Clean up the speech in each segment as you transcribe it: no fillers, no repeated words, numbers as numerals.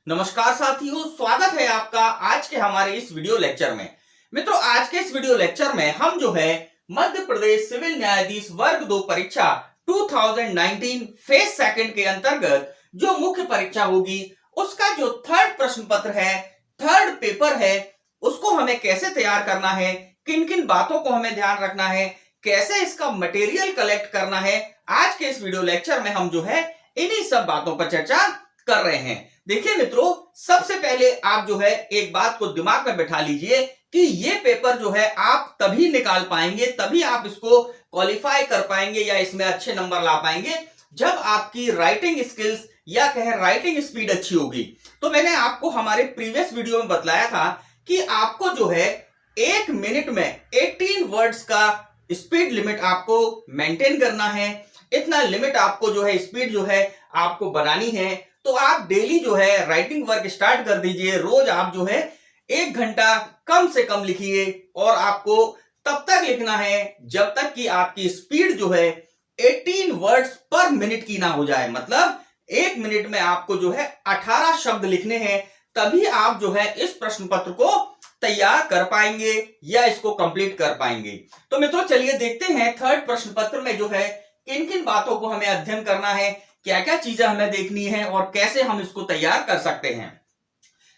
नमस्कार साथियों, स्वागत है आपका आज के हमारे इस वीडियो लेक्चर में। मित्रों, आज के इस वीडियो लेक्चर में हम जो है मध्य प्रदेश सिविल न्यायाधीश वर्ग 2 परीक्षा 2019 फेज सेकंड के अंतर्गत जो मुख्य परीक्षा होगी उसका जो थर्ड प्रश्न पत्र है, थर्ड पेपर है, उसको हमें कैसे तैयार करना है, किन किन बातों को हमें ध्यान रखना है, कैसे इसका मटेरियल कलेक्ट करना है, आज के इस वीडियो लेक्चर में हम जो है इन्हीं सब बातों पर चर्चा कर रहे हैं। देखिए मित्रों, सबसे पहले आप जो है एक बात को दिमाग में बैठा लीजिए कि ये पेपर जो है आप तभी निकाल पाएंगे, तभी आप इसको क्वालिफाई कर पाएंगे या इसमें अच्छे नंबर ला पाएंगे जब आपकी राइटिंग स्किल्स या कहें राइटिंग स्पीड अच्छी होगी। तो मैंने आपको हमारे प्रीवियस वीडियो में बतलाया था कि आपको जो है 1 मिनट में 18 वर्ड्स का स्पीड लिमिट आपको मेंटेन करना है। इतना लिमिट आपको जो है स्पीड जो है आपको बनानी है। तो आप डेली जो है राइटिंग वर्क स्टार्ट कर दीजिए। रोज आप जो है 1 घंटा कम से कम लिखिए और आपको तब तक लिखना है जब तक कि आपकी स्पीड जो है 18 वर्ड्स पर मिनट की ना हो जाए। मतलब 1 मिनट में आपको जो है 18 शब्द लिखने हैं, तभी आप जो है इस प्रश्न पत्र को तैयार कर पाएंगे या इसको कंप्लीट कर पाएंगे। तो मित्रों, चलिए देखते हैं थर्ड प्रश्न पत्र में जो है किन किन बातों को हमें अध्ययन करना है, क्या क्या चीजें हमें देखनी है और कैसे हम इसको तैयार कर सकते हैं।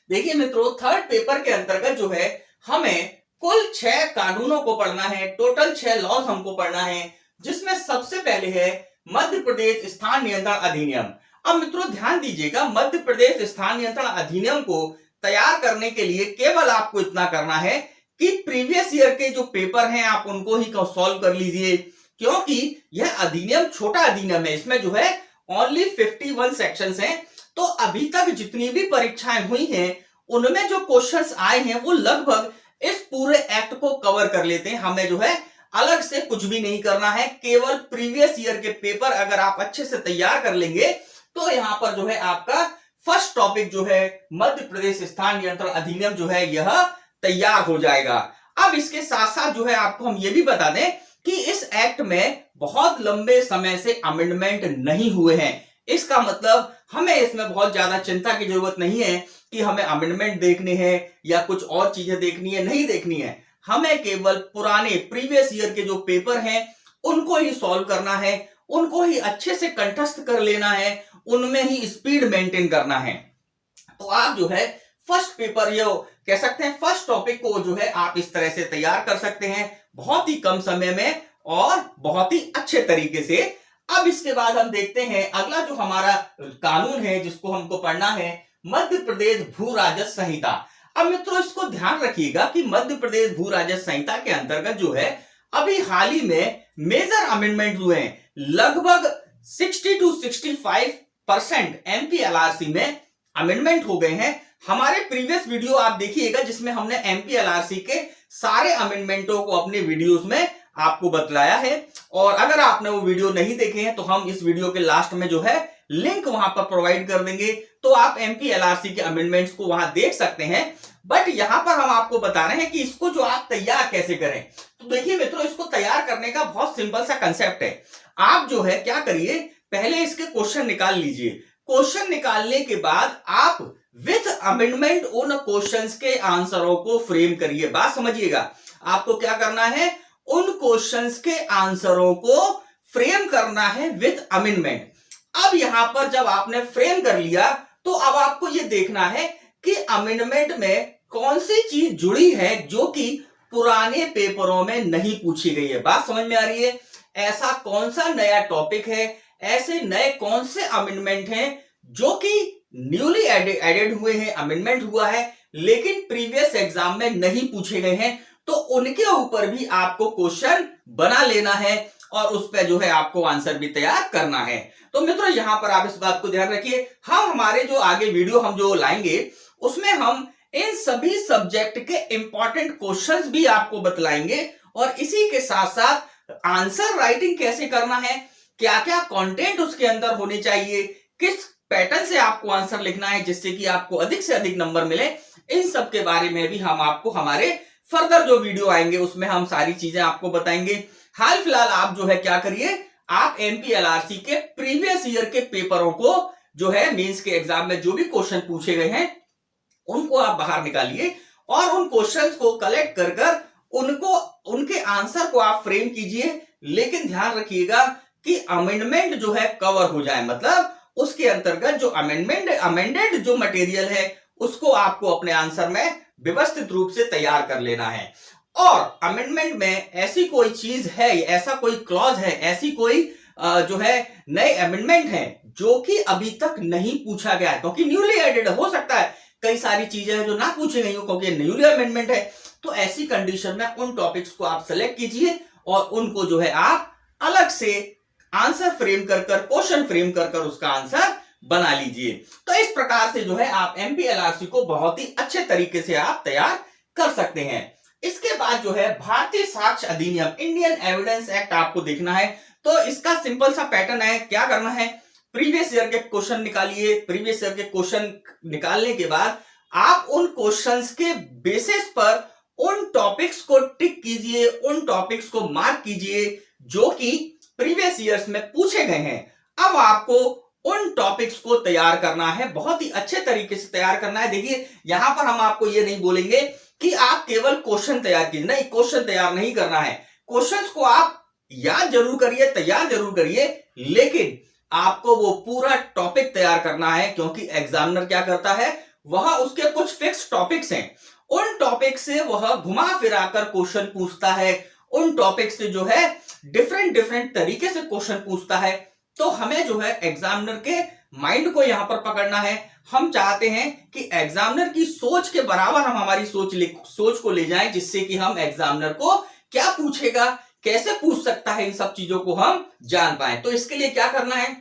देखिए मित्रों, थर्ड पेपर के अंतर्गत जो है हमें कुल 6 कानूनों को पढ़ना है। टोटल 6 लॉज हमको पढ़ना है, जिसमें सबसे पहले है मध्य प्रदेश स्थान नियंत्रण अधिनियम। अब मित्रों ध्यान दीजिएगा, मध्य प्रदेश स्थान नियंत्रण अधिनियम को तैयार करने के लिए केवल आपको इतना करना है कि प्रीवियस ईयर के जो पेपर हैं आप उनको ही सॉल्व कर लीजिए, क्योंकि यह अधिनियम छोटा अधिनियम है। इसमें जो है ओनली 51 सेक्शंस हैं। तो अभी तक जितनी भी परीक्षाएं हुई हैं उनमें जो क्वेश्चंस आए हैं वो लगभग इस पूरे एक्ट को कवर कर लेते हैं। हमें जो है अलग से कुछ भी नहीं करना है, केवल प्रीवियस ईयर के पेपर अगर आप अच्छे से तैयार कर लेंगे तो यहां पर जो है आपका फर्स्ट टॉपिक जो है मध्य प्रदेश स्थान नियंत्रण अधिनियम जो है यह तैयार हो जाएगा। अब इसके साथ साथ जो है आपको हम ये भी बता दें कि इस एक्ट में बहुत लंबे समय से अमेंडमेंट नहीं हुए हैं। इसका मतलब हमें इसमें बहुत ज्यादा चिंता की जरूरत नहीं है कि हमें अमेंडमेंट देखने हैं या कुछ और चीजें देखनी है, नहीं देखनी है। हमें केवल पुराने प्रीवियस ईयर के जो पेपर हैं उनको ही सॉल्व करना है, उनको ही अच्छे से कंठस्थ कर लेना है, उनमें ही स्पीड मेंटेन करना है। तो आप जो है फर्स्ट पेपर ये कह सकते हैं फर्स्ट टॉपिक को जो है आप इस तरह से तैयार कर सकते हैं, बहुत ही कम समय में और बहुत ही अच्छे तरीके से। अब इसके बाद हम देखते हैं अगला जो हमारा कानून है जिसको हमको पढ़ना है, मध्य प्रदेश भू राजस्व संहिता। अब मित्रों इसको ध्यान रखिएगा कि मध्य प्रदेश भू राजस्व संहिता के अंतर्गत जो है अभी हाल ही में मेजर अमेंडमेंट हुए हैं। लगभग 60 to 65% एमपीएलआरसी में अमेंडमेंट हो गए हैं। हमारे प्रीवियस वीडियो आप देखिएगा जिसमें हमने एमपीएलआरसी के सारे अमेंडमेंटों को अपने वीडियोस में आपको बतलाया है। और अगर आपने वो वीडियो नहीं देखे हैं तो हम इस वीडियो के लास्ट में जो है लिंक वहां पर प्रोवाइड कर देंगे, तो आप एमपीएलआरसी के अमेंडमेंट्स को वहां देख सकते हैं। बट यहां पर हम आपको बता रहे हैं कि इसको जो आप तैयार कैसे करें। तो देखिए मित्रों, इसको तैयार करने का बहुत सिंपल सा कंसेप्ट है। आप जो है क्या करिए, पहले इसके क्वेश्चन निकाल लीजिए। क्वेश्चन निकालने के बाद आप विथ अमेंडमेंट उन क्वेश्चंस के आंसरों को फ्रेम करिए। बात समझिएगा, आपको क्या करना है, उन क्वेश्चंस के आंसरों को फ्रेम करना है विथ अमेंडमेंट। अब यहां पर जब आपने फ्रेम कर लिया तो अब आपको यह देखना है कि अमेंडमेंट में कौन सी चीज जुड़ी है जो कि पुराने पेपरों में नहीं पूछी गई है। बात समझ में आ रही है? ऐसा कौन सा नया टॉपिक है, ऐसे नए कौन से अमेंडमेंट हैं जो कि न्यूली एडेड हुए हैं, अमेंडमेंट हुआ है लेकिन प्रीवियस एग्जाम में नहीं पूछे गए हैं, तो उनके ऊपर भी आपको क्वेश्चन बना लेना है और उस पर जो है आपको आंसर भी तैयार करना है। तो मित्रों यहां पर आप इस बात को ध्यान रखिए। हम हमारे जो आगे वीडियो हम जो लाएंगे उसमें हम इन सभी सब्जेक्ट के इंपॉर्टेंट क्वेश्चंस भी आपको बतलाएंगे और इसी के साथ साथ आंसर राइटिंग कैसे करना है, क्या क्या कंटेंट उसके अंदर होने चाहिए, किस पैटर्न से आपको आंसर लिखना है जिससे कि आपको अधिक से अधिक नंबर मिले, इन सब के बारे में भी हम आपको हमारे फर्दर जो वीडियो आएंगे उसमें हम सारी चीजें आपको बताएंगे। हाल फिलहाल आप जो है क्या करिए, आप एमपीएलआरसी के प्रीवियस ईयर के पेपरों को जो है मेंस के एग्जाम में जो भी क्वेश्चन पूछे गए हैं उनको आप बाहर निकालिए और उन क्वेश्चंस को कलेक्ट कर कर उनको उनके आंसर को आप फ्रेम कीजिए। लेकिन ध्यान रखिएगा कि अमेंडमेंट जो है कवर हो जाए, मतलब उसके अंतर्गत जो अमेंडेड जो मटेरियल है उसको आपको अपने आंसर में व्यवस्थित रूप से तैयार कर लेना है। और अमेंडमेंट में ऐसी कोई चीज है, ऐसा कोई क्लॉज है, ऐसी कोई जो है नए अमेंडमेंट है जो कि अभी तक नहीं पूछा गया है, क्योंकि न्यूली एडेड हो सकता है कई सारी चीजें हैं जो ना पूछी गई हो क्योंकि न्यूली अमेंडमेंट है। तो ऐसी कंडीशन में उन टॉपिक्स को आप सेलेक्ट कीजिए और उनको जो है आप अलग से आंसर फ्रेम कर कर, क्वेश्चन फ्रेम कर कर उसका आंसर बना लीजिए। तो इस प्रकार से जो है आप एमपीएलआरसी को बहुत ही अच्छे तरीके से आप तैयार कर सकते हैं। इसके बाद जो है भारतीय साक्ष्य अधिनियम, इंडियन एविडेंस एक्ट आपको देखना है। तो इसका सिंपल सा पैटर्न है, क्या करना है, प्रीवियस ईयर के क्वेश्चन निकालिए। प्रीवियस ईयर के क्वेश्चन निकालने के बाद आप उन क्वेश्चंस के बेसिस पर उन टॉपिक्स को टिक कीजिए, उन टॉपिक्स को मार्क कीजिए जो कि प्रीवियस ईयर्स में पूछे गए हैं। अब आपको उन टॉपिक्स को तैयार करना है, बहुत ही अच्छे तरीके से तैयार करना है। देखिए यहां पर हम आपको ये नहीं बोलेंगे कि आप केवल क्वेश्चन तैयार कीजिए, नहीं, क्वेश्चन तैयार नहीं करना है। क्वेश्चंस को आप याद जरूर करिए, तैयार जरूर करिए, लेकिन आपको वो पूरा टॉपिक तैयार करना है, क्योंकि एग्जामिनर क्या करता है, वह उसके कुछ फिक्स टॉपिक्स हैं, उन टॉपिक से वह घुमा फिरा कर क्वेश्चन पूछता है, उन टॉपिक से जो है डिफरेंट तरीके से क्वेश्चन पूछता है। तो हमें जो है एग्जामिनर के माइंड को यहां पर पकड़ना है। हम चाहते हैं कि एग्जामिनर की सोच के बराबर हम हमारी सोच को ले जाएं, जिससे कि हम एग्जामिनर को क्या पूछेगा, कैसे पूछ सकता है, इन सब चीजों को हम जान पाए। तो इसके लिए क्या करना है,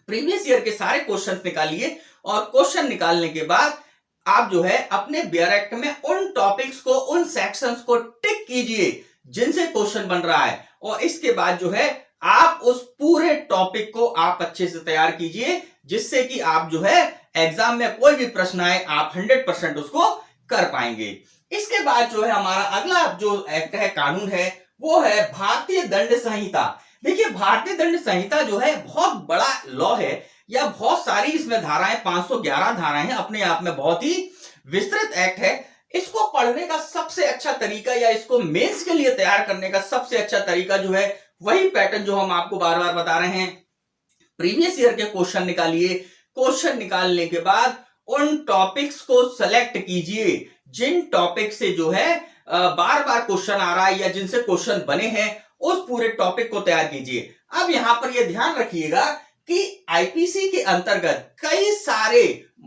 प्रीवियस ईयर के सारे क्वेश्चन निकालिए और क्वेश्चन निकालने के बाद आप जो है अपने बियर एक्ट में उन टॉपिक्स को, उन सेक्शंस को टिक कीजिए जिनसे क्वेश्चन बन रहा है, और इसके बाद जो है आप उस पूरे टॉपिक को आप अच्छे से तैयार कीजिए, जिससे कि आप जो है एग्जाम में कोई भी प्रश्न आए आप 100% उसको कर पाएंगे। इसके बाद जो है हमारा अगला जो एक्ट है, कानून है, वो है भारतीय दंड संहिता। देखिए भारतीय दंड संहिता जो है बहुत बड़ा लॉ है, या बहुत सारी इसमें धाराएं, 511 धाराएं हैं, अपने आप में बहुत ही विस्तृत एक्ट है। इसको पढ़ने का सबसे अच्छा तरीका, या इसको मेंस के लिए तैयार करने का सबसे अच्छा तरीका जो है, वही पैटर्न जो हम आपको बार बार बता रहे हैं। प्रीवियस ईयर के क्वेश्चन निकालिए, क्वेश्चन निकालने के बाद उन टॉपिक्स को सेलेक्ट कीजिए जिन टॉपिक से जो है बार बार क्वेश्चन आ रहा है या जिनसे क्वेश्चन बने हैं, उस पूरे टॉपिक को तैयार कीजिए। अब यहां पर यह ध्यान रखिएगा कि आईपीसी के अंतर्गत कई सारे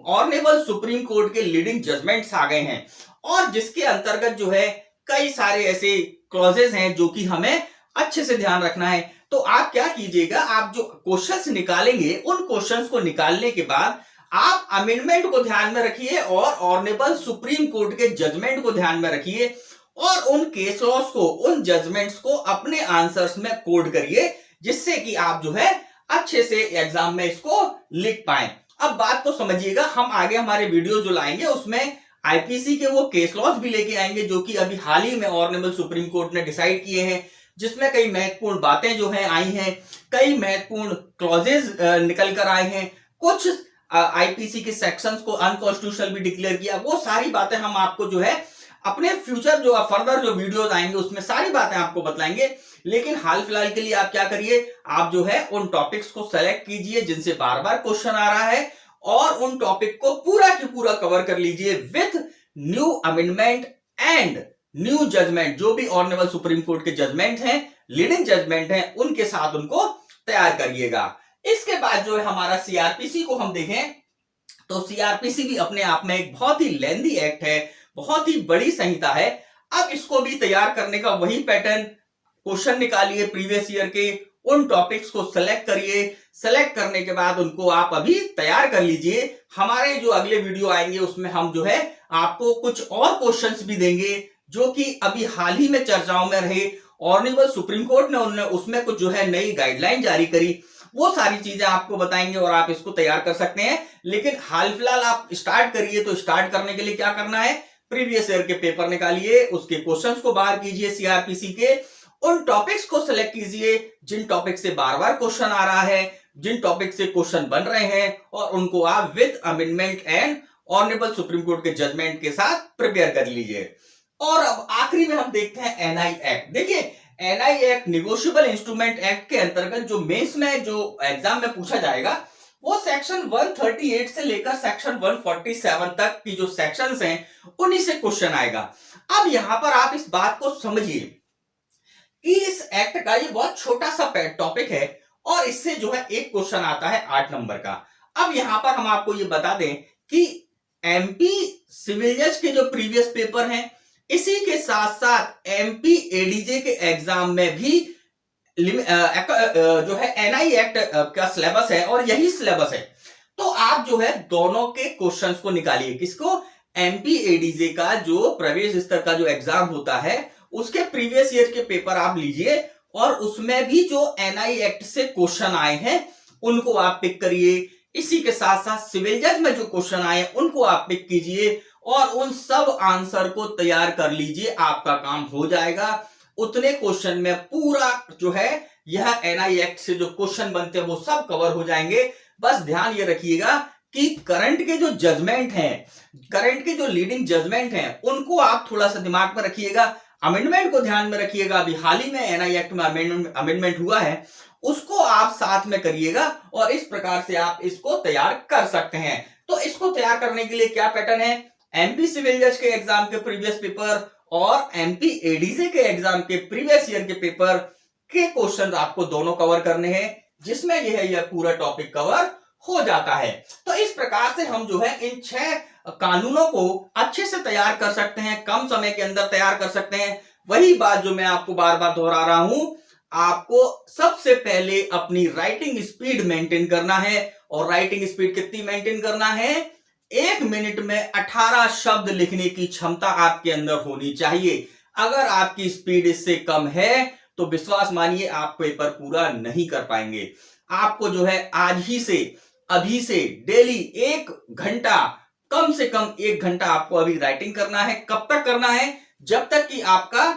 ऑनरेबल सुप्रीम कोर्ट के लीडिंग जजमेंट्स आ गए हैं, और जिसके अंतर्गत जो है कई सारे ऐसे क्लॉजेस हैं जो कि हमें अच्छे से ध्यान रखना है। तो आप क्या कीजिएगा, आप जो क्वेश्चंस निकालेंगे, उन क्वेश्चंस को निकालने के बाद आप अमेंडमेंट को ध्यान में रखिए और ऑनरेबल सुप्रीम कोर्ट के जजमेंट को ध्यान में रखिए, और उन केस लॉस को, उन जजमेंट्स को अपने आंसर्स में कोड करिए, जिससे कि आप जो है अच्छे से एग्जाम में इसको लिख पाए। अब बात तो समझिएगा, हम आगे हमारे वीडियो जो लाएंगे उसमें आईपीसी के वो केस लॉस भी लेके आएंगे जो कि अभी हाल ही में ऑनरेबल सुप्रीम कोर्ट ने डिसाइड किए हैं, जिसमें कई महत्वपूर्ण बातें जो हैं आई हैं, कई महत्वपूर्ण क्लॉजेस निकल कर आए हैं, कुछ आईपीसी के सेक्शंस को अनकॉन्स्टिट्यूशनल भी डिक्लेयर किया। वो सारी बातें हम आपको जो है अपने फ्यूचर जो फर्दर जो वीडियोस आएंगे उसमें सारी बातें आपको बतलाएंगे। लेकिन हाल फिलहाल के लिए आप क्या करिए, आप जो है उन टॉपिक्स को सेलेक्ट कीजिए जिनसे बार बार क्वेश्चन आ रहा है, और उन टॉपिक को पूरा की पूरा कवर कर लीजिए with new amendment and new judgement. जो भी ऑनरेबल सुप्रीम कोर्ट के जजमेंट हैं, लीडिंग जजमेंट हैं, उनके साथ उनको तैयार करिएगा। इसके बाद जो है हमारा सीआरपीसी को हम देखें तो सीआरपीसी भी अपने आप में एक बहुत ही लेंदी एक्ट है, बहुत ही बड़ी संहिता है। अब इसको भी तैयार करने का वही पैटर्न, क्वेश्चन निकालिए प्रीवियस ईयर के, उन टॉपिक्स को सेलेक्ट करिए, सेलेक्ट करने के बाद उनको आप अभी तैयार कर लीजिए। हमारे जो अगले वीडियो आएंगे उसमें हम जो है आपको कुछ और क्वेश्चंस भी देंगे जो कि अभी हाल ही में चर्चाओं में रहे। ऑनरेबल सुप्रीम कोर्ट ने उसमें कुछ जो है नई गाइडलाइन जारी करी, वो सारी चीजें आपको बताएंगे और आप इसको तैयार कर सकते हैं। लेकिन हाल फिलहाल आप स्टार्ट करिए, तो स्टार्ट करने के लिए क्या करना है, प्रीवियस ईयर के पेपर निकालिए, उसके क्वेश्चंस को बाहर कीजिए, सीआरपीसी के उन टॉपिक्स को सिलेक्ट कीजिए जिन टॉपिक से बार बार क्वेश्चन आ रहा है, जिन टॉपिक से क्वेश्चन बन रहे हैं और उनको आप with amendment and honourable Supreme Court के जजमेंट के साथ प्रिपेयर कर लीजिए। और अब आखिरी में हम देखते हैं एनआई एक्ट। देखिए NI Act negotiable instrument act के अंतर्गत जो मेंस में जो एग्जाम में पूछा जाएगा वो सेक्शन 138 से लेकर सेक्शन 147 तक की जो सेक्शंस हैं उन्हीं से क्वेश्चन आएगा। अब यहां पर आप इस बात को समझिए कि इस एक्ट का ये बहुत छोटा सा टॉपिक है और इससे जो है एक क्वेश्चन आता है 8 नंबर का। अब यहां पर हम आपको ये बता दें कि एमपी सिविल जज के जो प्रीवियस पेपर हैं इसी के साथ साथ एमपी एडीजे के एग्जाम में भी जो है एनआई एक्ट का सिलेबस है और यही सिलेबस है। तो आप जो है दोनों के क्वेश्चंस को निकालिए। किसको? एमपी एडीजे का जो प्रवेश स्तर का जो एग्जाम होता है उसके प्रीवियस ईयर के पेपर आप लीजिए और उसमें भी जो एनआई एक्ट से क्वेश्चन आए हैं उनको आप पिक करिए। इसी के साथ साथ सिविल जज में जो क्वेश्चन आए उनको आप पिक कीजिए और उन सब आंसर को तैयार कर लीजिए, आपका काम हो जाएगा। उतने क्वेश्चन में पूरा जो है यह एनआई एक्ट से जो क्वेश्चन बनते हैं वो सब कवर हो जाएंगे। बस ध्यान ये रखिएगा कि करंट के जो जजमेंट हैं, करंट के जो लीडिंग जजमेंट हैं उनको आप थोड़ा सा दिमाग में रखिएगा। अमेंडमेंट को ध्यान में रखिएगा, अभी हाल ही में एनआई एक्ट में अमेंडमेंट हुआ है उसको आप साथ में करिएगा और इस प्रकार से आप इसको तैयार कर सकते हैं। तो इसको तैयार करने के लिए क्या पैटर्न है? एमपी सिविल जज के एग्जाम के प्रीवियस पेपर और एमपी एडीजे के एग्जाम के प्रीवियस ईयर के पेपर के क्वेश्चन आपको दोनों कवर करने हैं, जिसमें यह पूरा टॉपिक कवर हो जाता है। तो इस प्रकार से हम जो है इन 6 कानूनों को अच्छे से तैयार कर सकते हैं, कम समय के अंदर तैयार कर सकते हैं। वही बात जो मैं आपको बार बार दोहरा रहा हूं, आपको सबसे पहले अपनी राइटिंग स्पीड मेंटेन करना है। और राइटिंग स्पीड कितनी मेंटेन करना है? 1 मिनट में 18 शब्द लिखने की क्षमता आपके अंदर होनी चाहिए। अगर आपकी स्पीड इससे कम है तो विश्वास मानिए आप पेपर पूरा नहीं कर पाएंगे। आपको जो है आज ही से, अभी से डेली 1 घंटा, कम से कम 1 घंटा आपको अभी राइटिंग करना है। कब तक करना है? जब तक कि आपका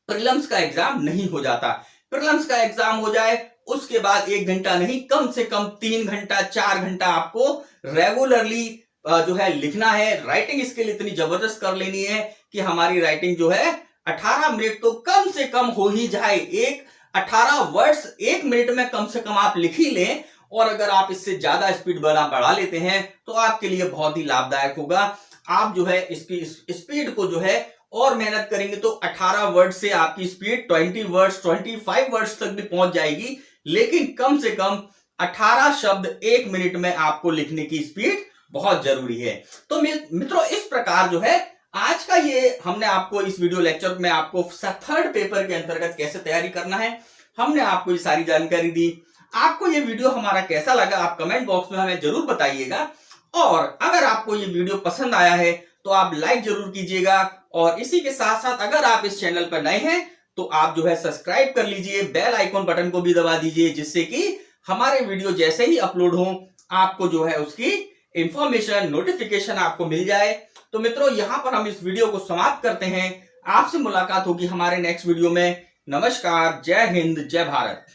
प्रीलिम्स का एग्जाम नहीं हो जाता। प्रीलिम्स का एग्जाम हो जाए उसके बाद 1 घंटा नहीं, कम से कम 3 घंटा 4 घंटा आपको रेगुलरली जो है लिखना है। राइटिंग स्किल इतनी जबरदस्त कर लेनी है कि हमारी राइटिंग जो है 18 मिनट तो कम से कम हो ही जाए। 18 वर्ड्स 1 मिनट में कम से कम आप लिख ही लें। और अगर आप इससे ज्यादा स्पीड बढ़ा लेते हैं तो आपके लिए बहुत ही लाभदायक होगा। आप जो है इसकी स्पीड को जो है और मेहनत करेंगे तो 18 वर्ड से आपकी स्पीड 20 वर्ड्स 25 वर्ड्स तक भी पहुंच जाएगी। लेकिन कम से कम 18 शब्द 1 मिनट में आपको लिखने की स्पीड बहुत जरूरी है। तो मित्रों इस प्रकार जो है आज का ये हमने आपको इस वीडियो लेक्चर में आपको 3rd पेपर के अंतर्गत कैसे तैयारी करना है हमने आपको ये सारी जानकारी दी। आपको ये वीडियो हमारा कैसा लगा आप कमेंट बॉक्स में हमें जरूर बताइएगा। और अगर आपको ये वीडियो पसंद आया है तो आप लाइक जरूर कीजिएगा। और इसी के साथ साथ अगर आप इस चैनल पर नए हैं तो आप जो है सब्सक्राइब कर लीजिए, बेल आइकॉन बटन को भी दबा दीजिए, जिससे कि हमारे वीडियो जैसे ही अपलोड हो आपको जो है उसकी इंफॉर्मेशन, नोटिफिकेशन आपको मिल जाए। तो मित्रों यहां पर हम इस वीडियो को समाप्त करते हैं। आपसे मुलाकात होगी हमारे नेक्स्ट वीडियो में। नमस्कार, जय हिंद, जय भारत।